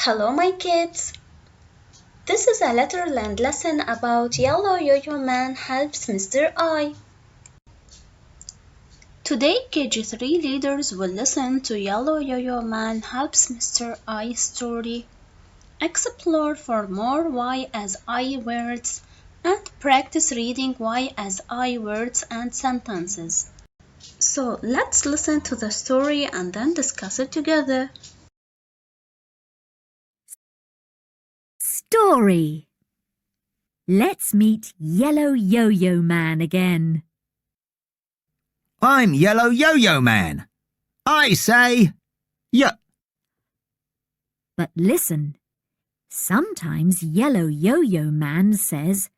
Hello my kids! This is a LetterLand lesson about Yellow Yo-Yo Man helps Mr. I. Today KG3 leaders will listen to Yellow Yo-Yo Man helps Mr. I story. Explore for more Y as I words and practice reading Y as I words and sentences. So let's listen to the story and then discuss it together. Story. Let's meet Yellow Yo-Yo Man again. I'm Yellow Yo-Yo Man. I say, But listen, sometimes Yellow Yo-Yo Man says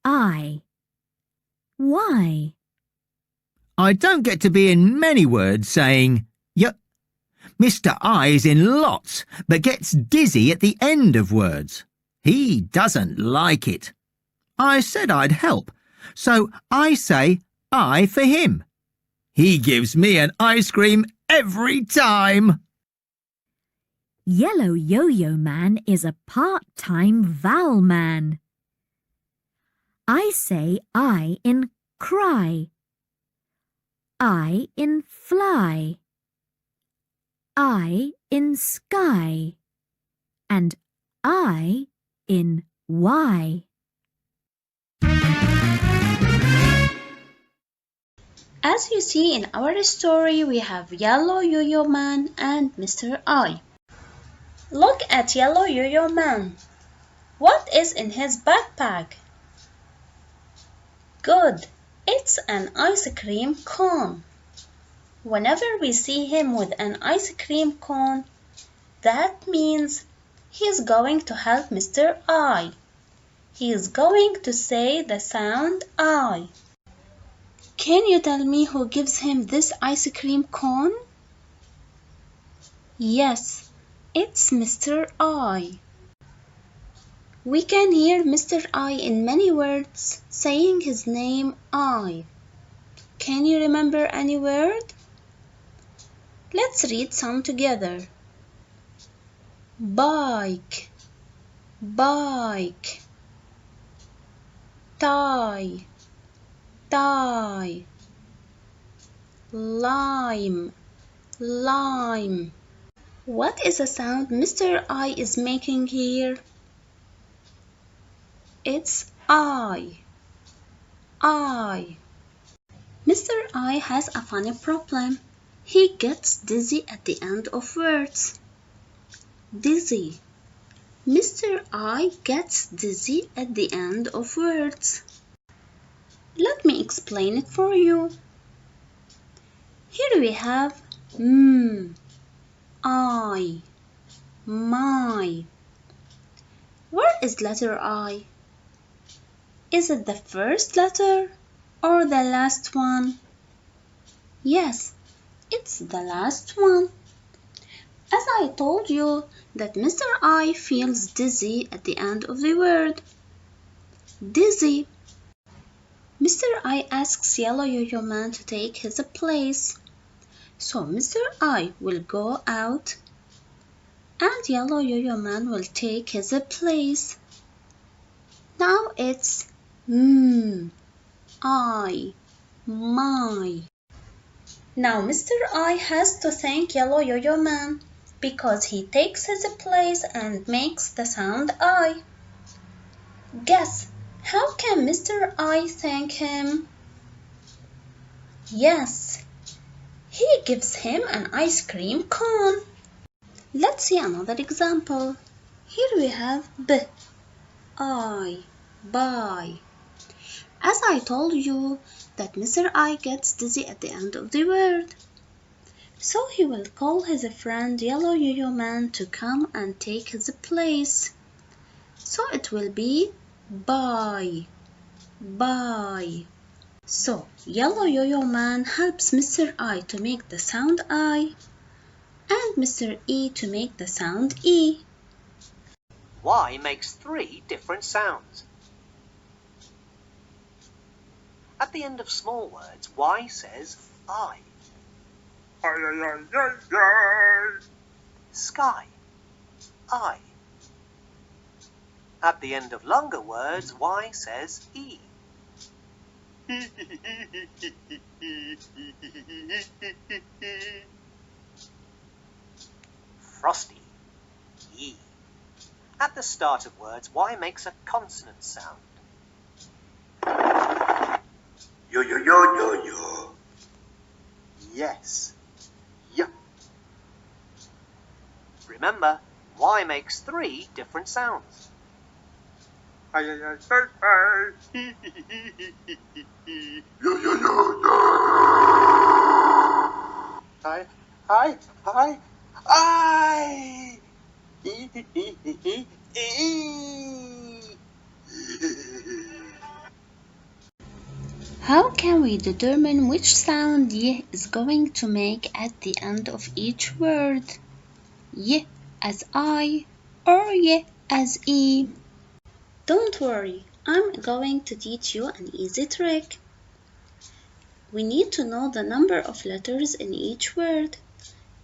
I. Why? I don't get to be in many words saying, Mr. I is in lots, but gets dizzy at the end of words. He doesn't like it. I said I'd help, so I say I for him. He gives me an ice cream every time. Yellow Yo-Yo Man is a part-time vowel man. I say I in cry. I in fly. I in sky. And I in why. As you see in our story, we have Yellow Yo-Yo Man and Mr. I. Look at Yellow Yo-Yo Man. What is in his backpack? Good, it's an ice cream cone. Whenever we see him with an ice cream cone, that means he is going to help Mr. I. He is going to say the sound I. Can you tell me who gives him this ice cream cone? Yes, it's Mr. I. We can hear Mr. I in many words saying his name I. Can you remember any word? Let's read some together. Bike, bike. Tie, tie. Lime, lime. What is the sound Mr. I is making here? It's I. Mr. I has a funny problem. He gets dizzy at the end of words. Dizzy. Mr. I gets dizzy at the end of words. Let me explain it for you. Here we have I, my. Where is letter I? Is it the first letter or the last one? Yes, it's the last one. As I told you that Mr. I feels dizzy at the end of the word. Dizzy. Mr. I asks Yellow Yo-Yo Man to take his place. So Mr. I will go out and Yellow Yo-Yo Man will take his place. Now it's I, my. Now Mr. I has to thank Yellow Yo-Yo Man because he takes his place and makes the sound I. Guess, how can Mr. I thank him? Yes, he gives him an ice cream cone. Let's see another example. Here we have I, buy. As I told you that Mr. I gets dizzy at the end of the word. So he will call his friend Yellow Yo-Yo Man to come and take his place. So it will be buy. So Yellow Yo-Yo Man helps Mr. I to make the sound I and Mr. E to make the sound E. Y makes 3 different sounds. At the end of small words, Y says I. Sky, I. At the end of longer words, Y says E. Frosty, E. At the start of words, Y makes a consonant sound. Yo, yo, yo, yo, yo. Yes, Y. Remember, Y makes 3 different sounds. Yo, yo, yo, yo. I. How can we determine which sound Y is going to make at the end of each word? Y as I or Y as E? Don't worry, I'm going to teach you an easy trick. We need to know the number of letters in each word.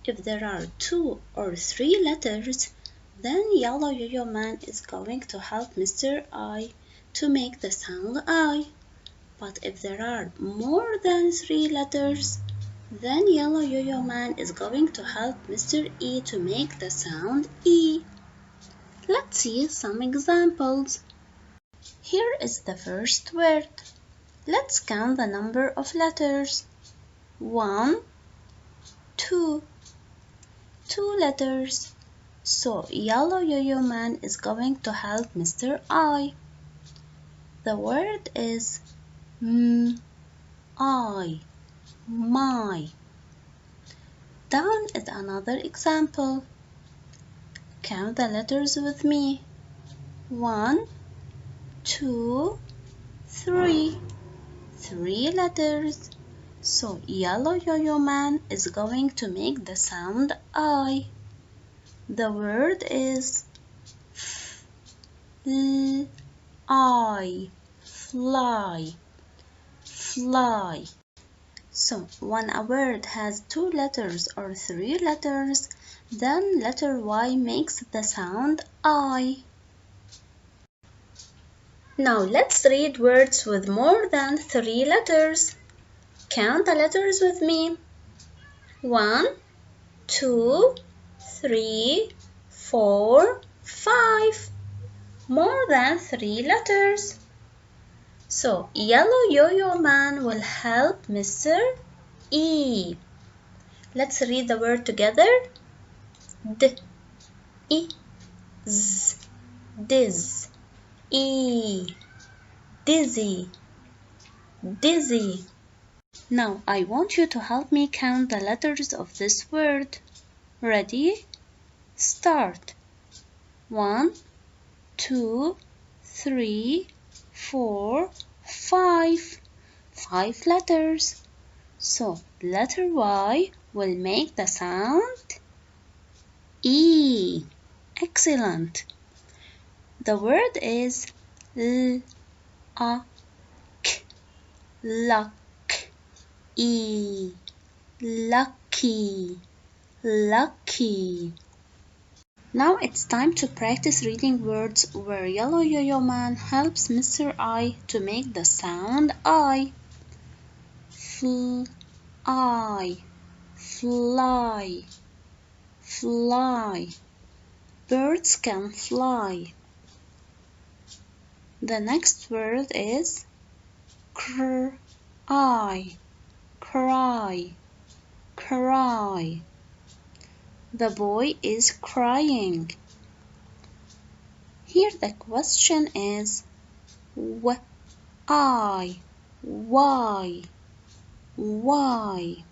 If there are 2 or 3 letters, then Yellow Yo-Yo Man is going to help Mr. I to make the sound I. But if there are more than 3 letters, then Yellow Yo-Yo Man is going to help Mr. E to make the sound E. Let's see some examples. Here is the first word. Let's count the number of letters. 1, 2. 2 letters. So Yellow Yo-Yo Man is going to help Mr. I. The word is I, my. Down is another example. Count the letters with me. 1, 2, 3. 3 letters. So Yellow Yo-Yo Man is going to make the sound I. The word is I, fly, fly. So when a word has 2 letters or 3 letters, then letter Y makes the sound I. Now let's read words with more than 3 letters. Count the letters with me. 1, 2, 3, 4, 5. More than 3 letters. So Yellow Yo-Yo Man will help Mr. E. Let's read the word together. D, I, Z, diz, E, dizzy, dizzy. Now I want you to help me count the letters of this word. Ready? Start. 1, 2, 3, 4, 5. 5 letters. So letter Y will make the sound E. Excellent. The word is luck, E, lucky, lucky. Now it's time to practice reading words where Yellow Yo-Yo Man helps Mr. I to make the sound I. Fly, fly, fly. Birds can fly. The next word is cry, cry, cry. The boy is crying. Here the question is why, why?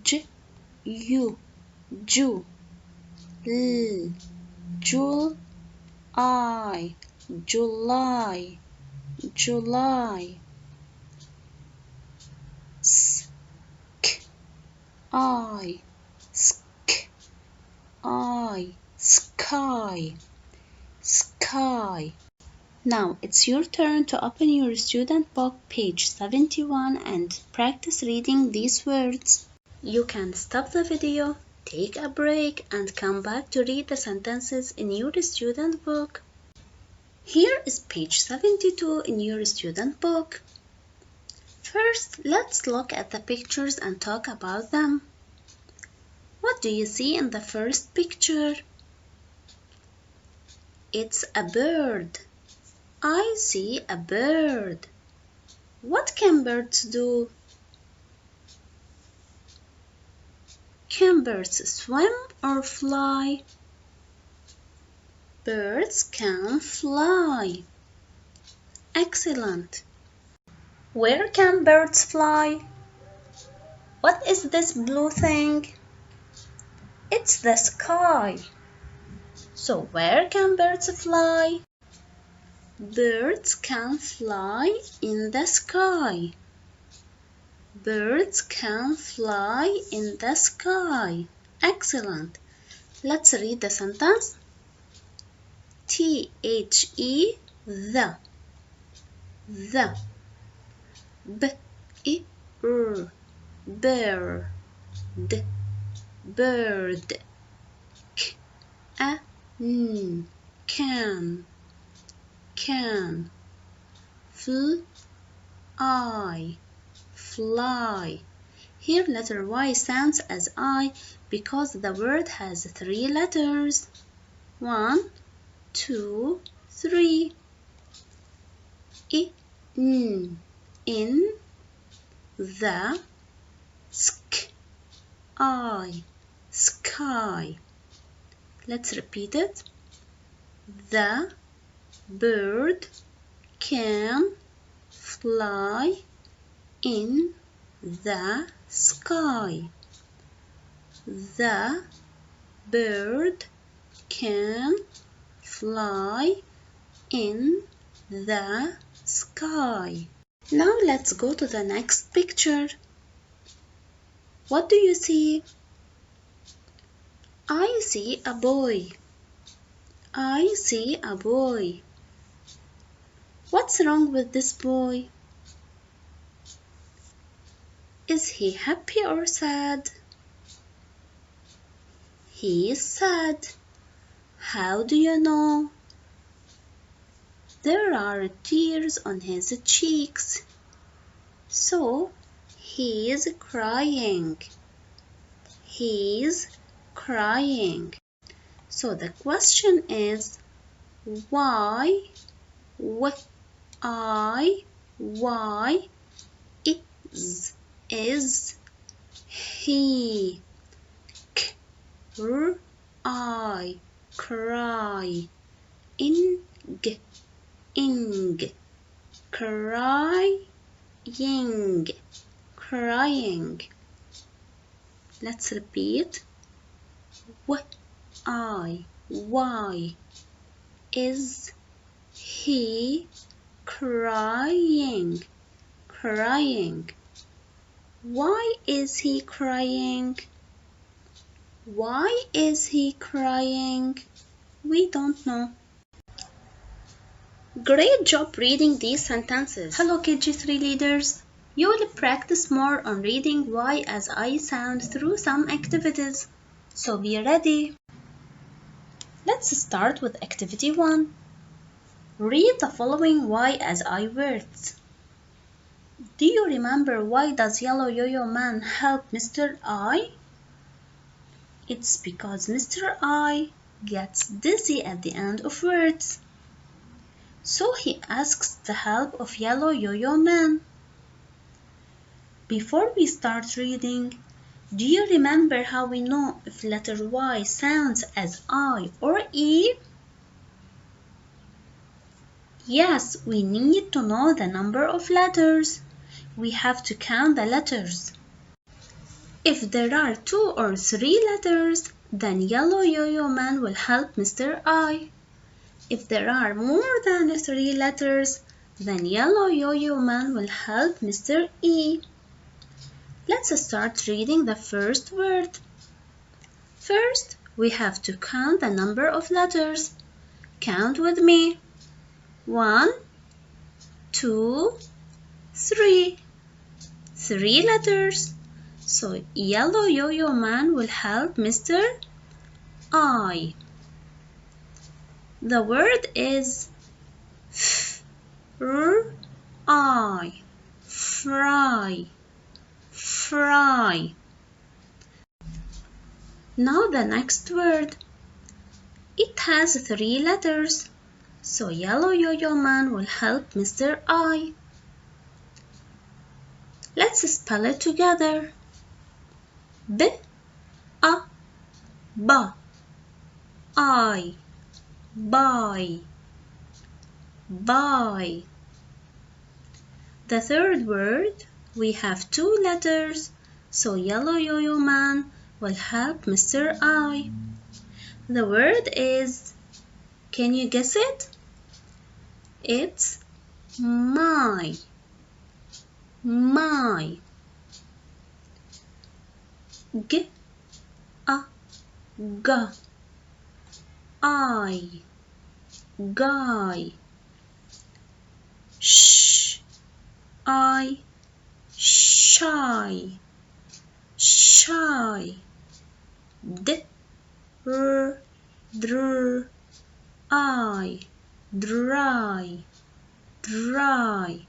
Ju, July, July, July. I, sky, sky. Now it's your turn to open your student book, page 71, and practice reading these words. You can stop the video Take a break and come back to read the sentences in your student book. Here is page 72 in your student book. First, let's look at the pictures and talk about them. What do you see in the first picture? It's a bird. I see a bird. What can birds do? Can birds swim or fly? Birds can fly. Excellent. Where can birds fly? What is this blue thing? It's the sky. So where can birds fly? Birds can fly in the sky. Birds can fly in the sky. Excellent. Let's read the sentence. T-H-E, the. The. B-I-R, bird. Bird. K-A-N, can. Can. Fly. Fly. Here letter Y sounds as I because the word has 3 letters. 1, 2, 3. In the sky. Sky. Let's repeat it. The bird can fly in the sky. The bird can fly in the sky. Now let's go to the next picture. What do you see? I see a boy. I see a boy. What's wrong with this boy? Is he happy or sad? He is sad. How do you know? There are tears on his cheeks. So he is crying. He is crying. So the question is why is he cry ing crying. Let's repeat. Why is he crying? Why is he crying? Why is he crying? We don't know. Great job reading these sentences. Hello KG3 leaders. You will practice more on reading Y as I sound through some activities. So be ready. Let's start with activity 1. Read the following Y as I words. Do you remember why does yellow yo-yo man help Mr. I? It's because Mr. I gets dizzy at the end of words. So he asks the help of yellow yo-yo man. Before we start reading, do you remember how we know if letter Y sounds as I or E? Yes, we need to know the number of letters. We have to count the letters. If there are 2 or 3 letters, then yellow yo-yo man will help Mr. I. If there are more than 3 letters, then yellow yo-yo man will help Mr. E. Let's start reading the first word. First, we have to count the number of letters. Count with me. 1, 2, 3. 3 letters. So yellow yo-yo man will help Mr. I. The word is fry, fry, fry. Now the next word. It has 3 letters, so yellow yo-yo man will help Mr. I. Let's spell it together. B-A-B, I, buy, buy. The third word, we have 2 letters, so yellow yo-yo man will help Mr. I. The word is, can you guess it? It's my, my. G-A-G, I, guy. Sh-I, shy, shy. Dr, I, dry, dry.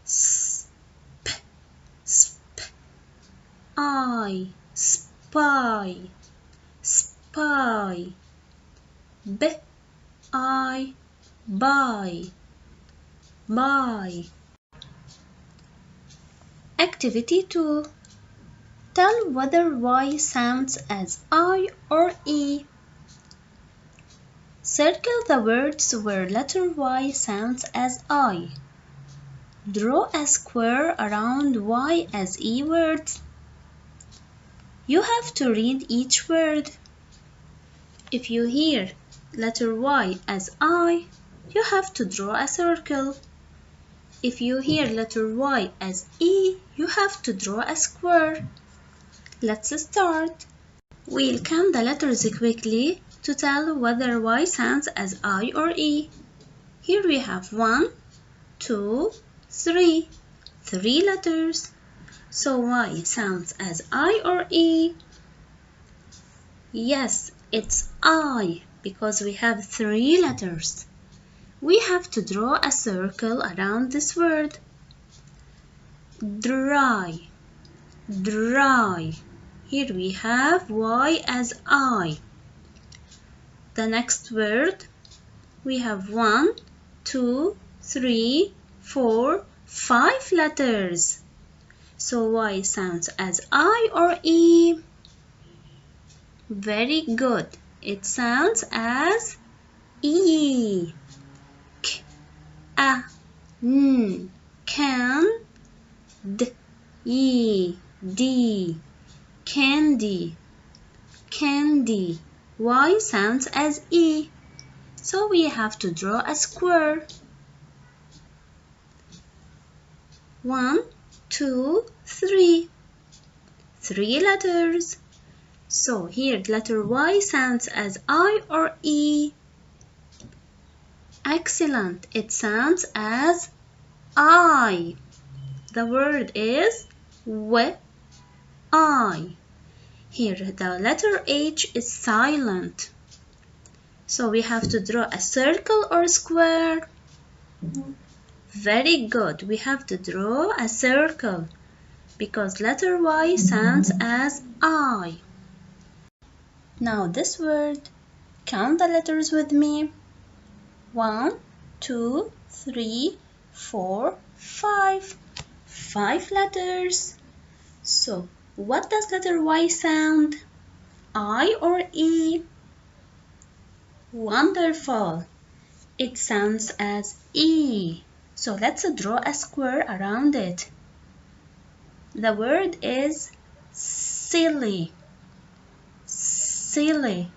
Sp, I, spy, spy. I, buy, buy. Activity 2. Tell whether Y sounds as I or E. Circle the words where letter Y sounds as I. Draw a square around Y as E words. You have to read each word. If you hear letter Y as I, you have to draw a circle. If you hear letter Y as E, you have to draw a square. Let's start. We'll count the letters quickly to tell whether Y sounds as I or E. Here we have 1, 2, 3. 3 letters. So Y sounds as I or E? Yes, it's I because we have 3 letters. We have to draw a circle around this word. Dry, dry. Here we have Y as I. The next word, we have 1, 2, 3, 4, 5 letters. So Y sounds as I or E? Very good. It sounds as E. K, A, N, can, D, E, D, candy, candy. Y sounds as E. So we have to draw a square. 1, 2, 3. 3 letters. So here letter Y sounds as I or E? Excellent. It sounds as I. The word is I. Here the letter H is silent. So we have to draw a circle or square. Very good. We have to draw a circle because letter Y sounds as I. Now this word, count the letters with me. 1, 2, 3, 4, 5. 5 letters. So what does letter Y sound? I or E? Wonderful. It sounds as E. So let's draw a square around it. The word is silly. Silly.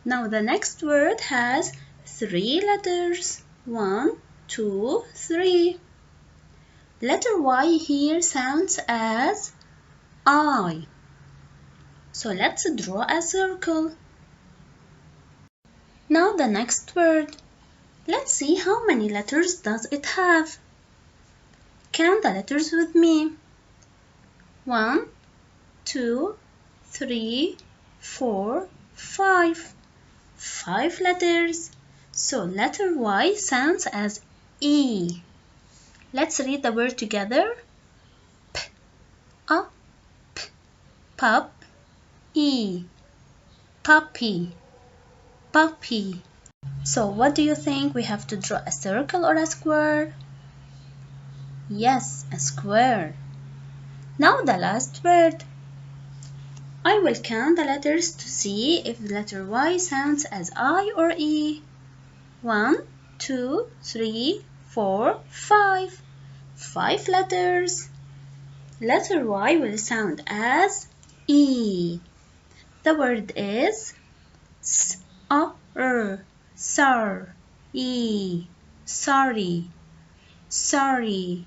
Now the next word has 3 letters. 1, 2, 3. Letter Y here sounds as I. So let's draw a circle. Now the next word. Let's see how many letters does it have. Count the letters with me. 1, 2, 3, 4, 5. 5 letters. So letter Y sounds as E. Let's read the word together. P, A, P, pup, E, puppy, puppy. So what do you think? We have to draw a circle or a square? Yes, a square. Now the last word. I will count the letters to see if the letter Y sounds as I or E. 1, 2, 3, 4, 5. 5 letters. Letter Y will sound as E. The word is S-A-R, sar, E, sorry, sorry.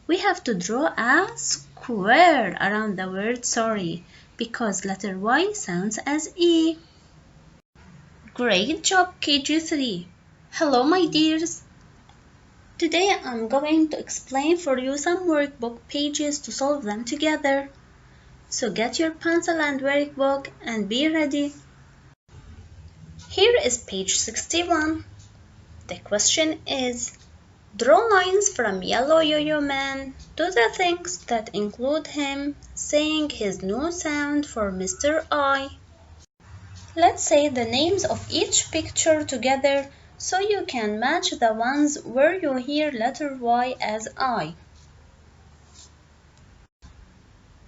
We have to draw a square around the word sorry because letter Y sounds as E. Great job, KG3. Hello, my dears. Today I'm going to explain for you some workbook pages to solve them together. So get your pencil and workbook and be ready. Here is page 61. The question is, draw lines from yellow Yoyo man to the things that include him saying his new sound for Mr. I. Let's say the names of each picture together so you can match the ones where you hear letter Y as I.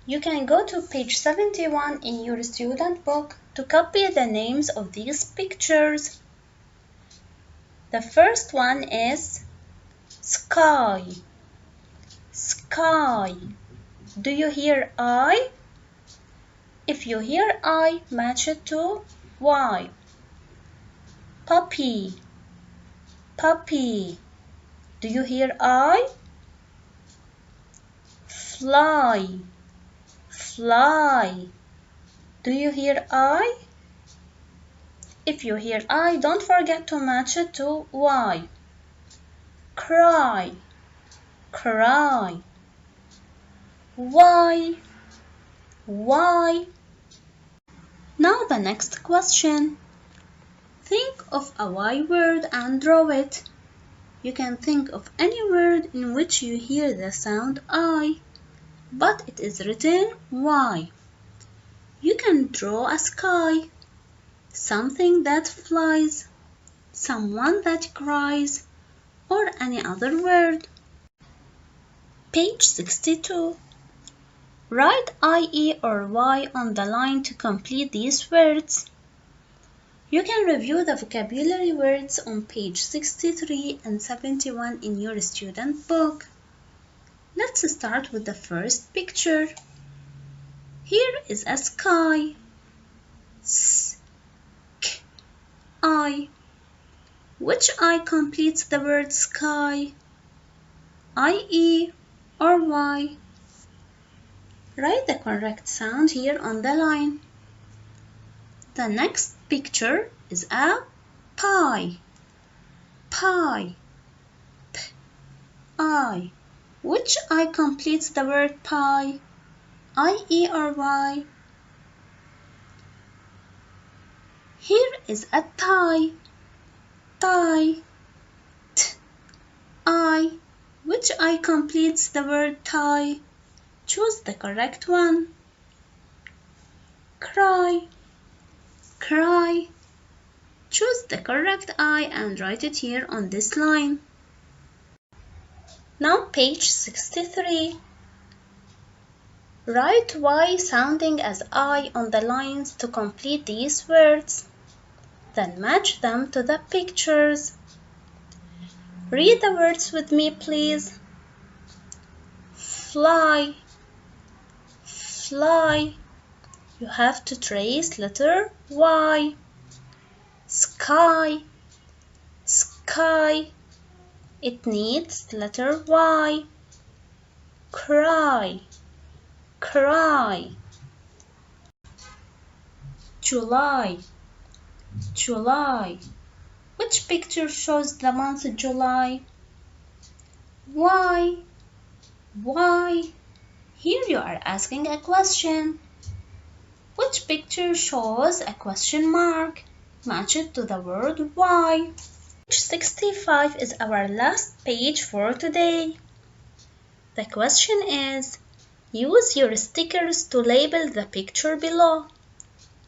You can go to page 71 in your student book to copy the names of these pictures. The first one is sky. Sky. Do you hear I? If you hear I, match it to Y. Puppy. Puppy. Do you hear I? Fly. Fly. Do you hear I? If you hear I, don't forget to match it to Y. Cry. Cry. Why? Why? Now the next question. Think of a Y word and draw it. You can think of any word in which you hear the sound I, but it is written Y. You can draw a sky, something that flies, someone that cries, or any other word. Page 62. Write IE or Y on the line to complete these words. You can review the vocabulary words on page 63 and 71 in your student book. Let's start with the first picture. Here is a sky. S-K-I. Which I completes the word sky? IE or Y? Write the correct sound here on the line. The next picture is a pie. Pie. P-I. Which I completes the word pie? IE or Y? Here is a tie. Tie. T-I. Which I completes the word tie? Choose the correct one. Cry. Cry. Choose the correct I and write it here on this line. Now page 63. Write Y sounding as I on the lines to complete these words. Then match them to the pictures. Read the words with me, please. Fly. Fly. You have to trace letter Y. Sky. Sky. It needs letter Y. Cry. Cry. July. July. Which picture shows the month July? Why? Why? Here you are asking a question. Which picture shows a question mark? Match it to the word why. Page 65 is our last page for today. The question is, use your stickers to label the picture below.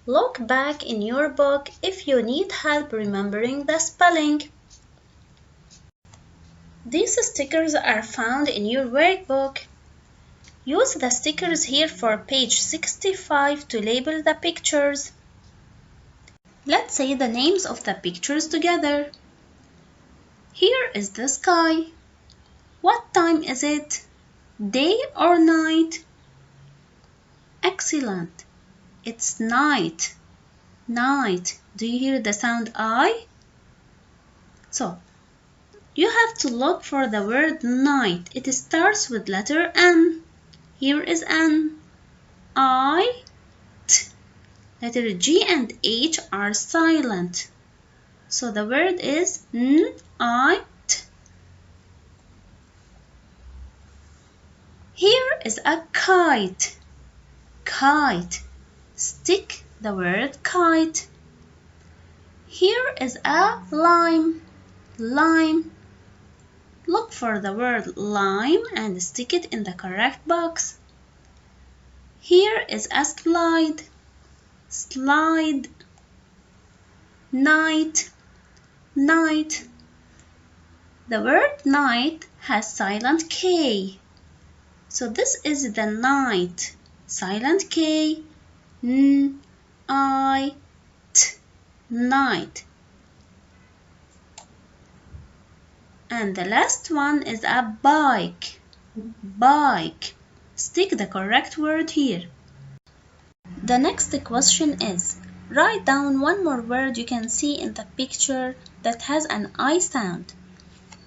Look back in your book if you need help remembering the spelling. These stickers are found in your workbook. Use the stickers here for page 65 to label the pictures. Let's say the names of the pictures together. Here is the sky. What time is it? Day or night? Excellent. It's night. Night. Do you hear the sound I? So, you have to look for the word night. It starts with letter N. Here is N. I, T. Letter G and H are silent. So the word is N, I, T. Here is a kite. Kite. Stick the word kite. Here is a lime. Lime. Look for the word lime and stick it in the correct box. Here is a slide. Slide. Night. Night. The word night has silent K. So this is the night. Silent K. N, I, T. Night. And the last one is a bike. Bike. Stick the correct word here. The next question is, write down one more word you can see in the picture that has an I sound.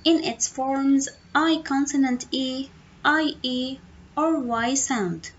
In its forms, I consonant E, IE, or Y sound.